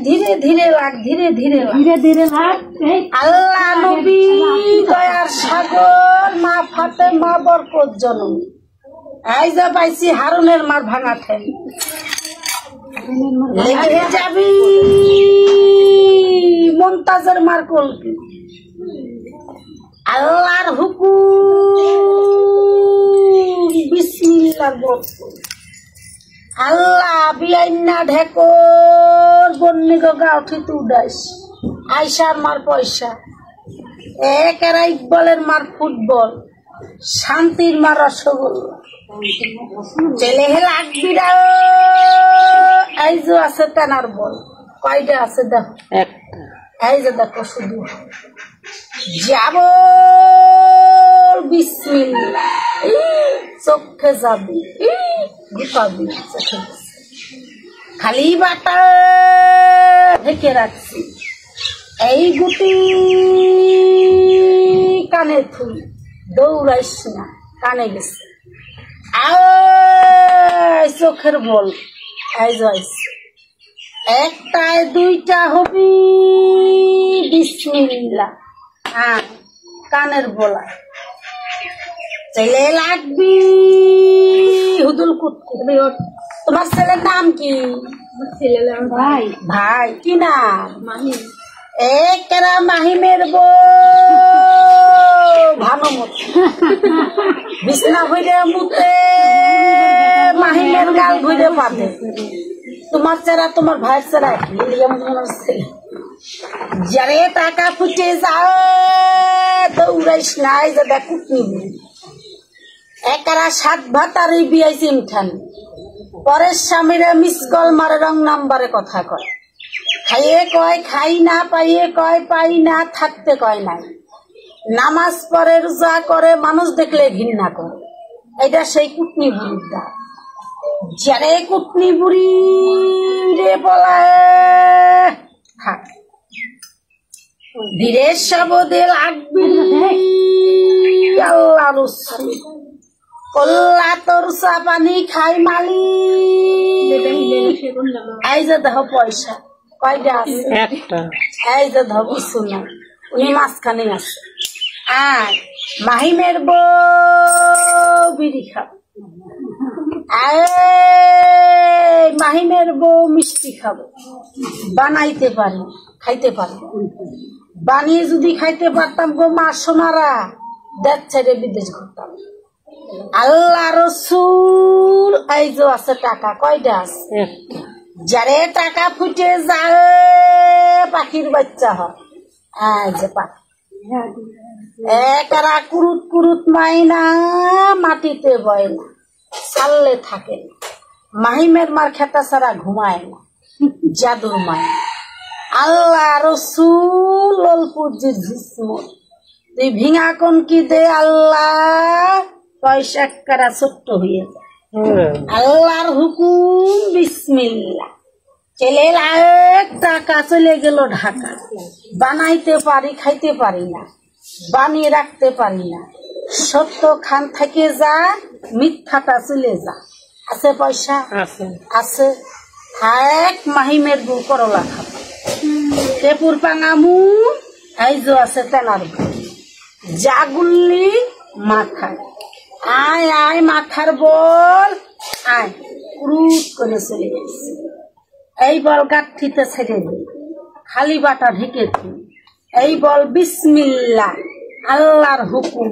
ধীরে ধীরে লাগ, ধীরে ধীরে ধীরে ধীরে লাগ। আল্লাহ নবী দয়ার সাগর মা ফাতেমা বরকত জননী। এই যে পাইছি হারুনের মার ভাঙা ঠেং, লেগে যাবি মমতাজের মার কলকি। আল্লাহর হুকুম বিসমিল্লাহর বরকত। আল্লাহ বিয়াইনা ঢেকর বন্নি গা উঠি তু উড়াইস। আয়সার মার পয়সা, একেরা ইকবলের মার ফুটবল, শান্তির মার রসগোল্লা। ছেলে লাগবি রা। এই যে আছে তেনার বল, কয়টা আছে দেখো? একটা। এই যে দেখো শুধু যাব বিসমিল্লাহ। চোখে যাবি ঘুপাবি, খালি বাটা ঢেকে রাখছি। এই গুটি কানে থুই, দৌড়াইস না, কানে গেছে। চোখের বল, এই যাইস একটায় দুইটা হবি বিসমিল্লাহ। কানের বলা ছেলে লাগবি হুদুল কুতকুত। তোমার ছেলের নাম কি? ভাই। ভাই কি নাম? মাহিম। একেরা মাহিমের বউ ভানুমতি। বিছনা ভইরে মুতে, মাহিমের গাল ভইরে পাবে। তোমার চেরা তোমার ভাইয়ের চেরা যারে টাকা ফুটে যায় দৌড়াইস নাই যে দেখুক নিবি। একারা 7 ভাতারই বিয়াইছে ইমঠান, পরের স্বামীরা মিস কল মারে, রং নাম্বারে কথা কয়। খাইয়ে কয় খাই না, পাইয়ে কয় পাই না, থাকতে কয় নাই। নামাজ পড়ে, রোজা করে, মানুষ দেখলে ঘৃণা করে। এটা সেই কুটনি বুড়ির দা। যারে কুটনি বুড়ি রে বলায় থাক, ধীরে শবদে লাগবি আল্লাহ রসুল। কল্লা তোর চা পানি খাই মালি। এই যে দেখো পয়সা কয়টা আছে? একটা। এই যে দেখো কিছু না, উনি মাঝখানে আছে। আর মাহিমের বউ বিড়ি খাবে, মাহিমের বউ মিষ্টি খাবে। বানাইতে পারি, খাইতে পারি। বানিয়ে যদি খাইতে পারতাম গো মা সোনারা, দেশ ছেড়ে বিদেশ ঘুরতাম। আল্লাহ রসুল এই যে আছে টাকা, কয়টা আছে? একটা। যারে টাকা ফুটে যায় পাখির বাচ্চা হয়। এই যে পাখি একারা কুরুত কুরুত মাইনা, মাটিতে বয় না, ছাড়লে থাকে না। মাহিমের মার খেতা ছাড়া ঘুমায় না, জাদুর মায়। আল্লাহ রসুল ললপুজির জিসমত, তুই ভিঙা কোন কি দে আল্লাহ, পয়সা একারা ছোট্ট হয়ে যায়। আল্লাহর হুকুম বিসমিল্লাহ। ছেলে লাখ টাকা চলে গেল ঢাকা। বানাইতে পারি, খাইতে পারি না, বানিয়ে রাখতে পারি না। সত্য খান থেকে যা, মিথ্যাটা চলে যা। আছে পয়সা? আছে। আছে। থাক মাহিমের বউ করলা খাবো, টেপুর পাঙামু। এই যে আছে তেনার বউ, জাগুল্লি মাথায়। আয় আয় মাথার বল, আয় ক্রুত করে চলে গেছে। এই বল গাঠিতে ছেড়ে দিই, খালি বাটা ঢেকে দিই। এই বল বিসমিল্লাহ, আল্লাহর হুকুম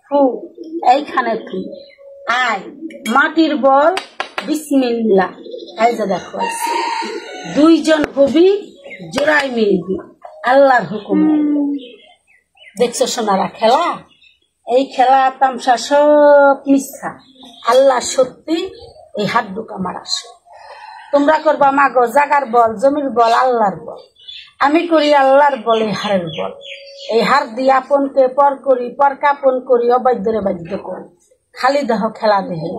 ফু, এইখানে তুই আয়। মাটির বল বিসমিল্লাহ। এই যে দেখো দুইজন হবি, জোড়াই মিলবি আল্লাহর হুকুম। দেখছো সোনারা খেলা? এই খেলা তামসা সব মিথ্যা, আল্লাহ সত্যি। এই হাত দুকা মারা তোমরা করবা মাগো জাগার বল, জমির বল, আল্লাহর বল। আমি করি আল্লাহর বল, এই হারের বল। এই হার দিয়ে আপনকে পর করি, পরকাপন করি, অবাধ্যরে বাধ্য করি। খালি দেহ খেলা দেহে।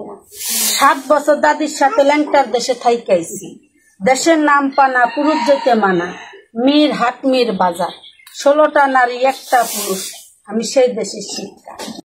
7 বছর দাদির সাথে ল্যাংটার দেশে থাইকাইছি। দেশের নাম পানা, পুরুষ যেতে মানা। মীর হাট মীর বাজার, 16টা নারী 1টা পুরুষ। আমি সেই দেশের শিক্ষা।